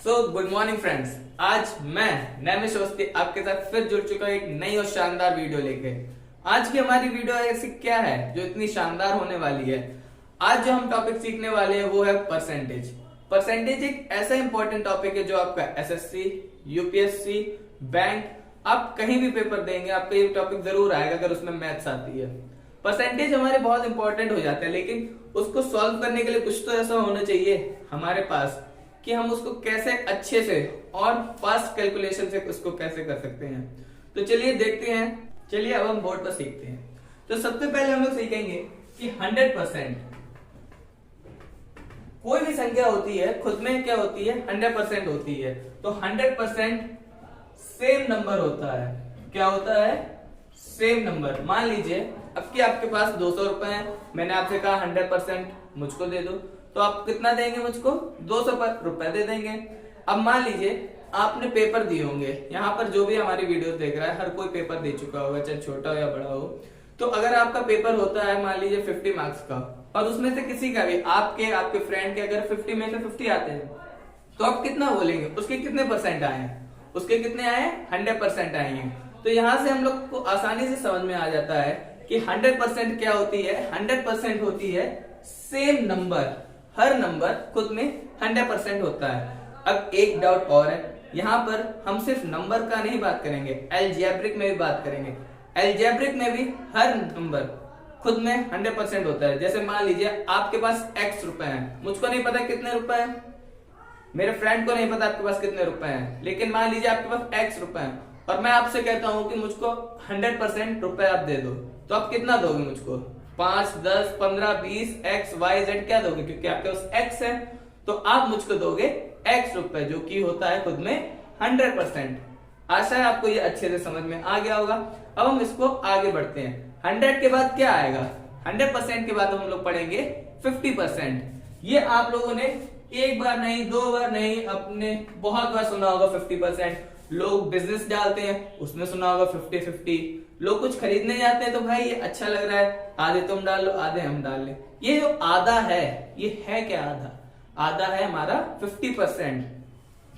Good morning friends. आज मैं नैमिष अवस्थी आपके साथ फिर जुड़ चुका हूं एक नई और शानदार वीडियो लेके। आज की हमारी वीडियो ऐसी क्या है जो इतनी शानदार होने वाली है। आज जो हम टॉपिक सीखने वाले हैं वो है परसेंटेज। परसेंटेज एक ऐसा इंपॉर्टेंट टॉपिक है जो आपका एसएससी, यूपीएससी, बैंक, आप कहीं भी पेपर देंगे आपका ये टॉपिक जरूर आएगा अगर उसमें मैथ्स आती है। परसेंटेज हमारे बहुत इंपॉर्टेंट हो जाते हैं, लेकिन उसको सॉल्व करने के लिए कुछ तो ऐसा होना चाहिए हमारे पास कि हम उसको कैसे अच्छे से और फास्ट कैलकुलेशन से उसको कैसे कर सकते हैं। तो चलिए देखते हैं। चलिए अब हम बोर्ड पर सीखते हैं। तो सबसे पहले हम लोग सीखेंगे कि 100% कोई भी संख्या होती है खुद में क्या होती है, 100% होती है। तो 100% सेम नंबर होता है। क्या होता है? Same number. मान लीजिए अब कि आपके पास 200 रुपए है, मैंने आपसे कहा 100% मुझको दे दो, तो आप कितना देंगे मुझको? 200 रुपए दे देंगे। अब मान लीजिए आपने पेपर दिए होंगे, यहाँ पर जो भी हमारी वीडियो देख रहा है हर कोई पेपर दे चुका होगा, चाहे छोटा हो या बड़ा हो। तो अगर आपका पेपर होता है मान लीजिए 50 मार्क्स का, और उसमें से किसी का भी आपके फ्रेंड के अगर 50 में से 50 आते हैं, तो आप कितना बोलेंगे? उसके कितने परसेंट आए हैं? उसके कितने आए? 100% आएंगे। तो यहाँ से हम लोग को आसानी से समझ में आ जाता है कि 100% क्या होती है। 100% होती है सेम नंबर। हर नंबर खुद में 100% होता है। अब एक डाउट और है, यहाँ पर हम सिर्फ नंबर का नहीं बात करेंगे, अलजेब्रिक में भी बात करेंगे। अलजेब्रिक में भी हर नंबर खुद में 100% होता है। जैसे मान लीजिए आपके पास x रुपए हैं, मुझको नहीं पता कितने रुपए हैं, मेरे फ्रेंड को नहीं पता आपके पास कितने रुपए हैं, लेकिन मान लीजिए आपके पास x रुपए हैं और मैं आपसे कहता हूं कि मुझको 100% रुपए आप दे दो, तो आप कितना दोगे मुझको? 5, 10, 15, 20, x, y, z क्या दोगे? क्योंकि आपके पास x है तो आप मुझको दोगे x रुपए, जो कि होता है खुद में 100%। आशा है आपको ये अच्छे से समझ में आ गया होगा। अब हम इसको आगे बढ़ते हैं। 100 के बाद क्या आएगा? 100% के बाद हम लोग पढ़ेंगे 50%। ये आप लोगों ने एक बार नहीं, दो बार नहीं, अपने बहुत बार सुना होगा 50%। लोग बिजनेस डालते हैं उसमें सुना होगा 50-50। लोग कुछ खरीदने जाते हैं तो भाई ये अच्छा लग रहा है, आधे तुम डाल लो आधे हम डाल ले। ये जो आधा है ये है क्या? आधा है हमारा 50%।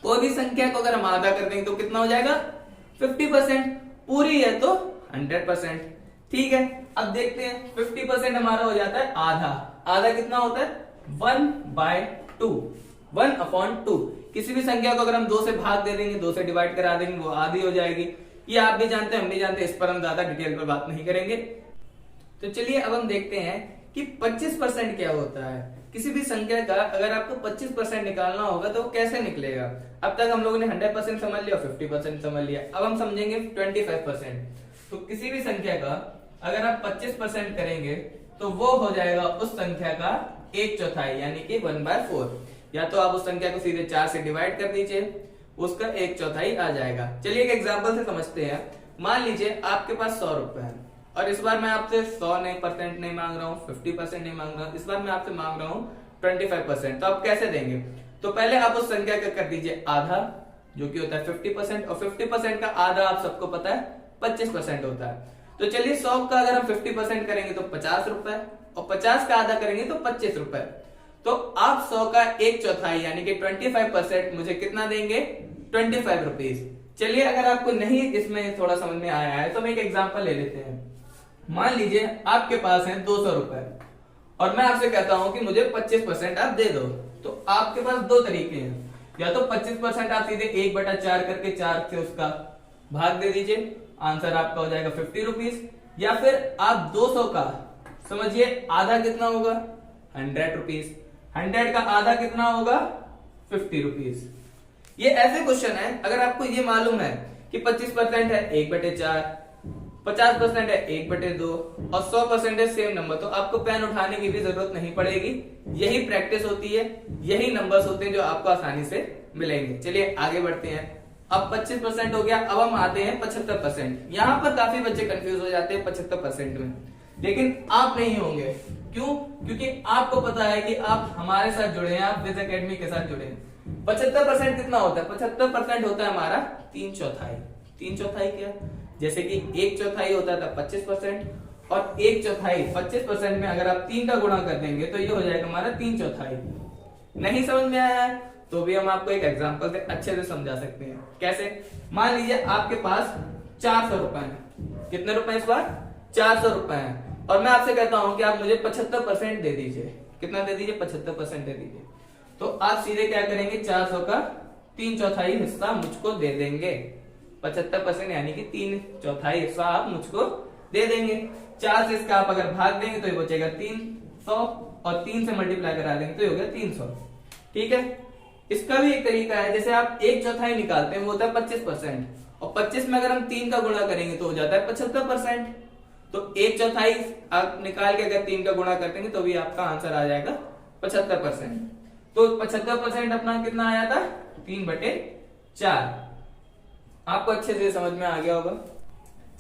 कोई भी संख्या को अगर हम आधा कर देंगे तो कितना हो जाएगा? 50%। पूरी है तो 100%। ठीक है, अब देखते हैं 50% हमारा हो जाता है आधा। आधा कितना होता है? 1/2, 1/2। किसी भी संख्या को अगर हम 2 से भाग दे देंगे, 2 से डिवाइड करा देंगे, वो आधी हो जाएगी। ये आप भी जानते हैं, हम भी जानते हैं, इस पर हम ज्यादा डिटेल पर बात नहीं करेंगे। तो चलिए अब हम देखते हैं कि 25% क्या होता है। किसी भी संख्या का अगर आपको 25% निकालना होगा तो कैसे निकलेगा? अब तक हम लोगों ने 100% समझ लिया, 50% समझ लिया, अब हम समझेंगे 25%। तो किसी भी संख्या का अगर आप 25% करेंगे तो वो हो जाएगा उस संख्या का 1/4 यानी कि 1/4। या तो आप उस संख्या को सीधे 4 से डिवाइड कर दीजिए, उसका 1/4 आ जाएगा। चलिए एक एग्जांपल से समझते हैं। मान लीजिए आपके पास 100 रुपए है और इस बार मैं आपसे 100% नहीं मांग रहा हूँ, 50% नहीं मांग रहा हूँ, इस बार मैं आपसे मांग रहा हूँ 25%। तो आप कैसे देंगे? तो पहले आप उस संख्या का कर दीजिए आधा, जो कि होता है 50%, और 50% का आधा आप सबको पता है 25% होता है। तो चलिए 100 का अगर हम 50% करेंगे तो 50 रुपए, और 50 का आधा करेंगे तो 25 रुपए। तो आप 100 का 1/4 यानी कि 25% मुझे कितना देंगे? 25 रुपीज। चलिए अगर आपको नहीं इसमें थोड़ा समझ में आया है तो हम एक एग्जांपल ले लेते हैं। मान लीजिए आपके पास है 200 रुपए और मैं आपसे कहता हूं कि मुझे 25% आप दे दो। तो आपके पास दो तरीके हैं, या तो 25% आप सीधे 1/4 करके 4 से उसका भाग दे दीजिए, आंसर आपका हो जाएगा 50 रुपीज। या फिर आप 200 का समझिए आधा कितना होगा? 100 रुपीज। 100 का आधा कितना होगा? 50 रुपीज। ये ऐसे क्वेश्चन है, अगर आपको ये मालूम है कि 25% है 1/4, 50% है 1/2 और 100% है सेम नंबर, तो आपको पेन उठाने की भी जरूरत नहीं पड़ेगी। यही प्रैक्टिस होती है, यही नंबर्स होते हैं जो आपको आसानी से मिलेंगे। चलिए आगे बढ़ते हैं। अब 25% हो गया, अब हम आते हैं 75%। यहाँ पर काफी बच्चे कंफ्यूज हो जाते हैं 75% में, लेकिन आप नहीं होंगे। क्यों? क्योंकि आपको पता है कि आप हमारे साथ जुड़े हैं, आप विज एकेडमी के साथ जुड़े हैं। 75% कितना होता है? 75% होता है हमारा 3/4। 3/4 क्या? जैसे कि 1/4 होता था 25% और 1/4 25% में अगर आप 3 का गुणा कर देंगे तो ये हो जाएगा हमारा 3/4। नहीं समझ में आया है तो भी हम आपको एक एग्जांपल से अच्छे से समझा सकते हैं। कैसे? मान लीजिए आपके पास 400 रुपए हैं। कितने रुपए इस बार? 400 रुपए हैं। और मैं आपसे कहता हूं कि आप मुझे 75% दे दीजिए। कितना दे दीजिए? 75% दे दीजिए। तो आप सीधे क्या करेंगे? 400 का 3/4 हिस्सा मुझको दे देंगे। 75% यानी कि 3/4 हिस्सा आप मुझको दे देंगे। 4 से इसका आप अगर भाग देंगे तो ये बचेगा 300 और 3 से मल्टीप्लाई करा देंगे तो ये हो गया 300। ठीक है। इसका भी एक तरीका है, जैसे आप 1/4 निकालते हैं वो होता है 25%, और 25 में अगर हम 3 का गुणा करेंगे तो हो जाता है 75%। तो 1/4 आप निकाल के अगर 3 का गुणा कर देंगे तो भी आपका आंसर आ जाएगा 75%। तो 75% अपना कितना आया था? 3/4। आपको अच्छे से समझ में आ गया होगा।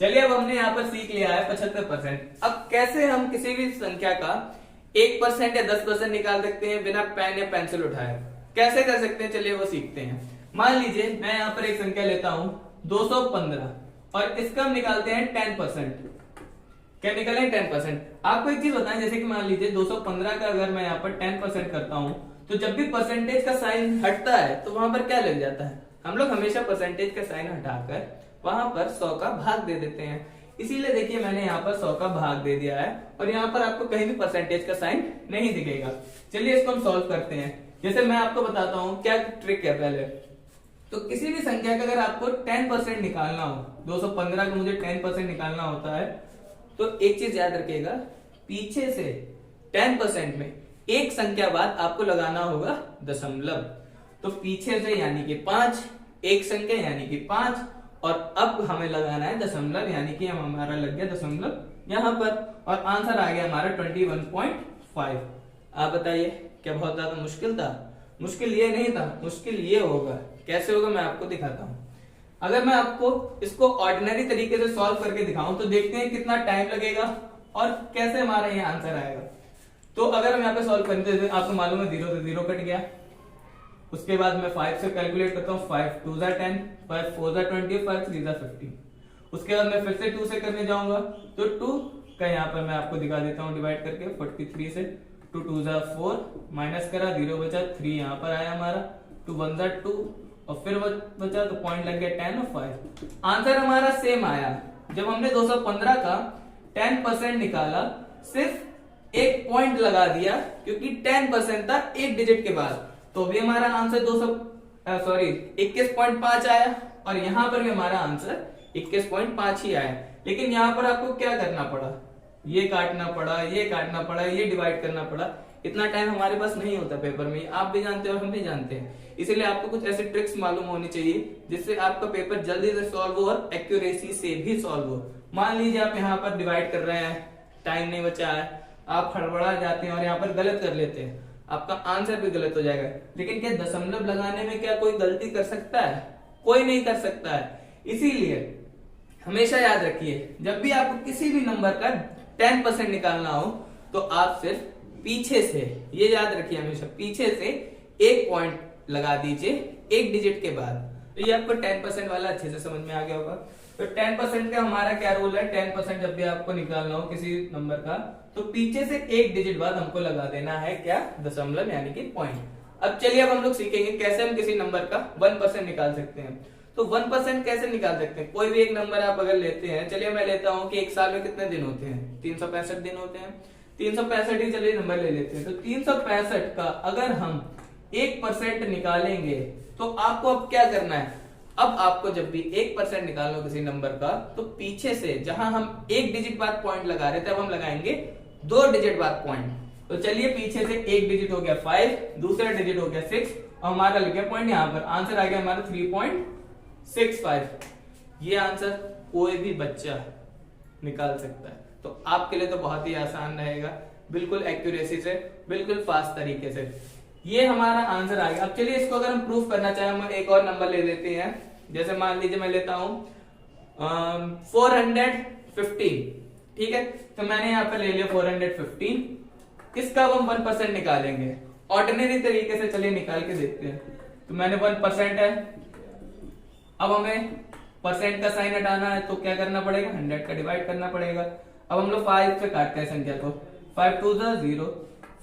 चलिए अब हमने यहाँ पर सीख लिया है 75%। अब कैसे हम किसी भी संख्या का 1% या 10% निकाल सकते हैं बिना पेन या पेंसिल उठाए? कैसे कर सकते हैं, चलिए वो सीखते हैं। मान लीजिए मैं यहाँ पर एक संख्या लेता हूं 215 और इसका हम निकालते हैं 10%। क्या निकालें? 10%। आपको एक चीज बताएं, जैसे कि मान लीजिए 215 का अगर मैं यहाँ पर 10% करता हूं तो जब भी परसेंटेज का साइन हटता है तो वहां पर क्या लग जाता है? हम लोग हमेशा परसेंटेज का साइन हटाकर वहां पर 100 का भाग दे देते हैं। इसीलिए देखिए मैंने यहाँ पर 100 का भाग दे दिया है और यहाँ पर आपको कहीं भी परसेंटेज का साइन नहीं दिखेगा। चलिए इसको हम सॉल्व करते हैं। जैसे मैं आपको बताता हूँ क्या ट्रिक है। पहले तो किसी भी संख्या का अगर आपको 10% निकालना हो, 215 का मुझे 10% निकालना होता है, तो एक चीज याद रखिएगा, पीछे से 10% में एक संख्या बाद आपको लगाना होगा दशमलव। तो पीछे से यानी कि 5, एक संख्या यानी कि 5, और अब हमें लगाना है दशमलव, यानी कि हमारा लग गया दशमलव यहां पर, और आंसर आ गया हमारा 21.5। आप बताइए क्या बहुत ज्यादा मुश्किल था? मुश्किल ये नहीं था, मुश्किल ये होगा। कैसे होगा मैं आपको दिखाता हूं। अगर मैं आपको इसको ऑर्डिनरी तरीके से सॉल्व करके दिखाऊं तो देखते हैं कितना टाइम लगेगा और कैसे हमारा ये आंसर आएगा। तो अगर हम यहाँ पे सॉल्व करते हैं, आपको मालूम है 0 से 0 कट गया। उसके बाद मैं 5 से कैलकुलेट करता हूँ, 5 2 जा 10, 5 4 जा 20, 5 3 जा 50। उसके बाद मैं फिर से 2 से करने जाऊंगा तो 2 का यहाँ पर मैं आपको दिखा देता हूँ डिवाइड करके 43 से। 2 2 जा 4, माइनस करा, 0 बचा, 3 यहाँ पर आया हमारा, 2 1 जा 2 और फिर बचा तो पॉइंट लग गया 10 और 5। आंसर हमारा सेम आया। जब हमने 215 का 10% निकाला, सिर्फ एक पॉइंट लगा दिया क्योंकि 10% था एक डिजिट के बाद, तो भी हमारा आंसर 21.5 आया, और यहां पर भी हमारा आंसर 21.5 ही आया। लेकिन यहां पर आपको क्या करना पड़ा? ये काटना पड़ा, ये काटना पड़ा, ये डिवाइड करना पड़ा। इतना टाइम हमारे पास नहीं होता पेपर में, आप भी जानते हो और हम भी जानते हैं। इसीलिए आपको कुछ ऐसे ट्रिक्स मालूम होनी चाहिए जिससे आपका पेपर जल्दी से सॉल्व हो और एक्यूरेसी से भी सॉल्व हो। मान लीजिए आप यहाँ पर डिवाइड कर रहे हैं, टाइम नहीं बचा है, आप हड़बड़ा जाते हैं और यहाँ पर गलत कर लेते हैं, आपका आंसर भी गलत हो जाएगा। लेकिन क्या दशमलव लगाने में क्या कोई गलती कर सकता है? कोई नहीं कर सकता है। इसीलिए हमेशा याद रखिए, जब भी आपको किसी भी नंबर का 10% निकालना हो तो आप सिर्फ पीछे से, ये याद रखिए हमेशा, पीछे से एक पॉइंट लगा दीजिए एक डिजिट के बाद। तो ये आपको 10% वाला अच्छे से समझ में आ गया होगा। तो 10% का हमारा क्या रूल है? 10% जब भी आपको निकालना हो किसी नंबर का तो पीछे से एक डिजिट बाद हमको लगा देना है क्या? दशमलव यानी कि पॉइंट। अब चलिए अब हम लोग सीखेंगे कैसे हम किसी नंबर का 1% निकाल सकते हैं। तो 1% कैसे निकाल सकते हैं? कोई भी एक नंबर आप अगर लेते हैं, चलिए मैं लेता हूं कि एक साल में कितने दिन होते हैं? 365 दिन होते हैं। 365 ही चलिए नंबर ले लेते हैं। तो 365 का अगर हम 1% निकालेंगे तो आपको अब क्या करना है? अब आपको जब भी 1% निकालना हो किसी नंबर का तो पीछे से जहां हम एक डिजिट बाद पॉइंट लगा रहे थे, अब हम लगाएंगे 2 डिजिट बाद पॉइंट। तो चलिए पीछे से एक डिजिट हो गया 5, दूसरा डिजिट हो गया 6 और हमारा लग गया पॉइंट यहाँ पर। आंसर आ गया हमारा 3.65। ये आंसर कोई भी बच्चा निकाल सकता है। तो आपके लिए तो बहुत ही आसान रहेगा, बिल्कुल एक्यूरेसी से, बिल्कुल फास्ट तरीके से। ये हमारा आंसर आ गया। अब चलिए इसको अगर हम प्रूफ करना चाहें, हम एक और नंबर ले लेते हैं। जैसे मान लीजिए मैं लेता हूं 415, ठीक है। तो मैंने यहाँ पर ले लिया 415। इसका अब हम 1% निकालेंगे ऑर्डिनरी तरीके से। चलिए निकाल के देखते हैं। तो मैंने 1% है, अब हमें परसेंट का साइन हटाना है तो क्या करना पड़ेगा? 100 का डिवाइड करना पड़ेगा। अब हम लोग 5 से काटते हैं संख्या को। 5 2 जा 0,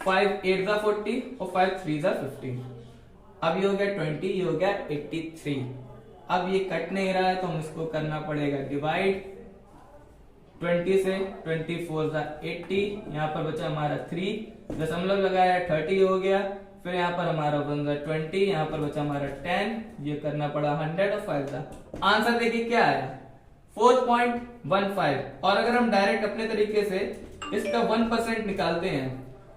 5 8 जा 40 और 5 3 जा 15। अब ये हो गया 20, ये हो गया 83। अब ये कट नहीं रहा है तो हम इसको करना पड़ेगा डिवाइड 20 से। 24 का 80, यहाँ पर बचा हमारा 3, दशमलव लगाया 30 हो गया। फिर यहाँ पर हमारा बन गया 20, यहाँ पर बचा हमारा 10, ये करना पड़ा 100 और 5 था। आंसर देखिए क्या आया 4.15। और अगर हम डायरेक्ट अपने तरीके से इसका 1% निकालते हैं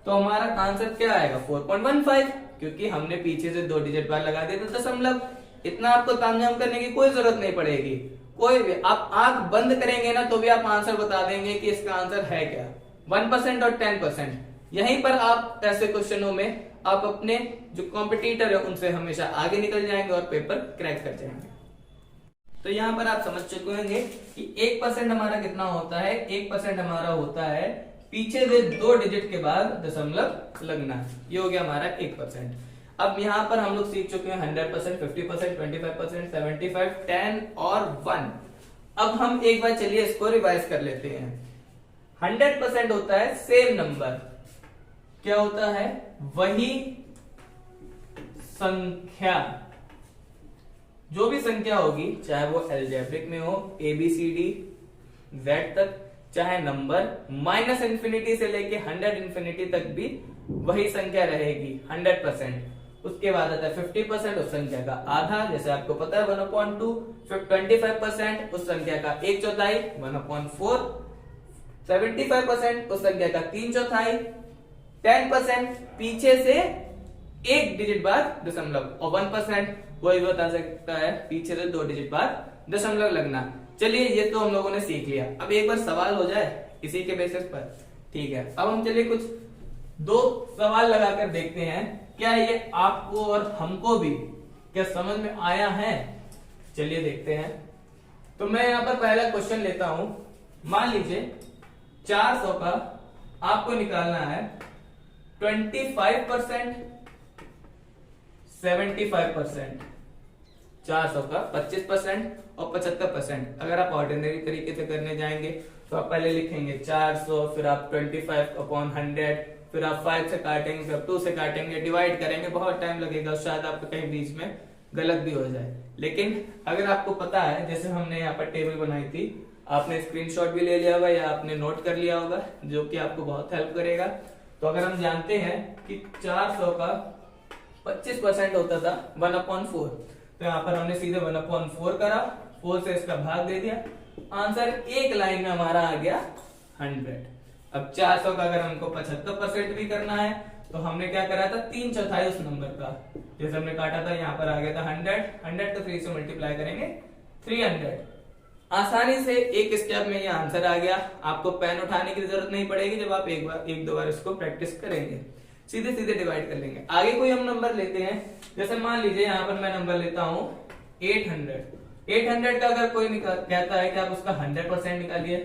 तो हमारा आंसर क्या आएगा 4.15, क्योंकि हमने पीछे से 2 डिजिट बार लगा दिए तो दशमलव। इतना आपको तामझाम करने की कोई जरूरत नहीं पड़ेगी। कोई भी आप आंख बंद करेंगे ना तो भी आप आंसर बता देंगे कि इसका आंसर है क्या, 1% और 10%। यहीं पर आप ऐसे क्वेश्चनों में आप अपने जो कॉम्पिटिटर है उनसे हमेशा आगे निकल जाएंगे और पेपर क्रैक कर जाएंगे। तो यहाँ पर आप समझ चुके होंगे कि 1% हमारा कितना होता है। 1% हमारा होता है पीछे से 2 डिजिट के बाद दशमलव लगना। ये हो गया हमारा 1%। अब यहाँ पर हम लोग सीख चुके हैं 100%, 50%, 25%, 75, 10 और 1। अब हम एक बार चलिए इसको रिवाइज कर लेते हैं। 100% होता है सेम नंबर। क्या होता है? वही संख्या, जो भी संख्या होगी, चाहे वो एल्जेब्रिक में हो ABCD Z तक, चाहे नंबर -∞ से लेके 100 तक भी वही संख्या रहेगी 100%। उसके बाद आता है 50%, उस संख्या का आधा, जैसे आपको पता है 1/2। फिर 25% उस संख्या का 1/4, 1/4। 75% उस संख्या का 3/4। 10% पीछे से 1 डिजिट बाद दशमलव, और 1% वही बता सकता है पीछे से 2 डिजिट बाद दशमलव लगना। चलिए ये तो हम लोगों ने सीख लिया। अब एक बार सवाल हो जाए इसी के बेसिस पर, ठीक है। अब हम चलिए कुछ 2 सवाल लगाकर देखते हैं, क्या ये आपको और हमको भी क्या समझ में आया है। चलिए देखते हैं। तो मैं यहाँ पर पहला क्वेश्चन लेता हूं। मान लीजिए 400 का आपको निकालना है 25%, 75%। 400 का 25% और 75%। अगर आप ऑर्डिनरी तरीके से करने जाएंगे तो आप पहले लिखेंगे 400, फिर आप 25/100, फिर आप 5 से काटेंगे, फिर 2 से काटेंगे, डिवाइड करेंगे, बहुत टाइम लगेगा, शायद आपको कहीं बीच में गलत भी हो जाए। लेकिन अगर आपको पता है, जैसे हमने यहाँ पर टेबल बनाई थी, आपने स्क्रीनशॉट भी ले लिया होगा या आपने नोट कर लिया होगा, जो कि आपको बहुत हेल्प करेगा। तो अगर हम जानते हैं कि 400 का 25% होता था 1/4, तो यहाँ पर हमने सीधे 1/4 करा, 4 से इसका भाग दे दिया, आंसर एक लाइन में हमारा आ गया 100। अब 400 का अगर हमको 75% भी करना है तो हमने क्या करा था 3/4 उस नंबर का, जैसे हमने काटा था यहाँ पर आ गया था 100 को 3 से मल्टीप्लाई करेंगे 300। आसानी से एक स्टेप में ये आंसर आ गया। आपको पेन उठाने की जरूरत नहीं पड़ेगी। जब आप एक दो बार इसको प्रैक्टिस करेंगे सीधे सीधे डिवाइड कर लेंगे। आगे कोई हम नंबर लेते हैं, जैसे मान लीजिए यहाँ पर मैं नंबर लेता हूँ 800। 800 का अगर कोई कहता है कि आप उसका 100% निकालिए,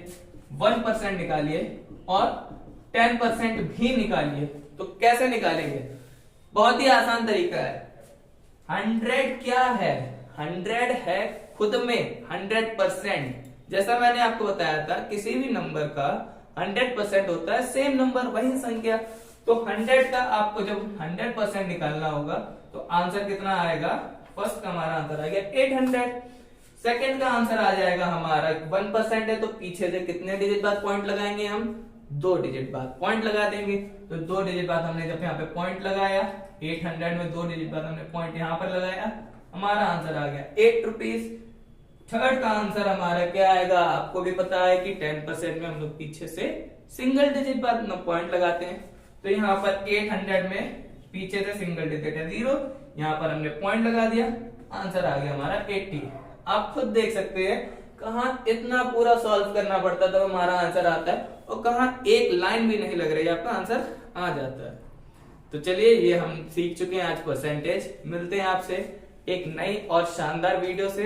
1% निकालिए और 10% भी निकालिए, तो कैसे निकालेंगे? बहुत ही आसान तरीका है। 100 क्या है? 100 है खुद में 100%। जैसा मैंने आपको बताया था किसी भी नंबर का 100% होता है सेम नंबर, वही संख्या। तो 100 का आपको जब 100% निकालना होगा तो आंसर कितना आएगा? फर्स्ट का हमारा आंसर आ गया 800। सेकंड का आंसर आ जाएगा हमारा 1% है, तो पीछे से कितने डिजिट बाद पॉइंट लगाएंगे हम? 2 डिजिट बाद पॉइंट लगा देंगे। तो 2 डिजिट बाद हमने जब यहाँ पे पॉइंट लगाया 800 में 2 डिजिट बाद हमने पॉइंट यहाँ पर लगाया, हमारा आंसर आ गया 8 रुपीज। थर्ड का आंसर हमारा क्या आएगा? आपको भी पता है कि 10% में हम लोग पीछे से सिंगल डिजिट बाद पॉइंट लगाते हैं। तो यहाँ पर 800 में पीछे से सिंगल डिजिट है 0, यहाँ पर हमने पॉइंट लगा दिया, आंसर आ गया हमारा 80। आप खुद देख सकते हैं कहाँ इतना पूरा सॉल्व करना पड़ता तब हमारा आंसर आता है, और कहाँ एक लाइन भी नहीं लग रही आपका आंसर आ जाता है। तो चलिए ये हम सीख चुके हैं आज परसेंटेज। मिलते हैं आपसे एक नई और शानदार वीडियो से।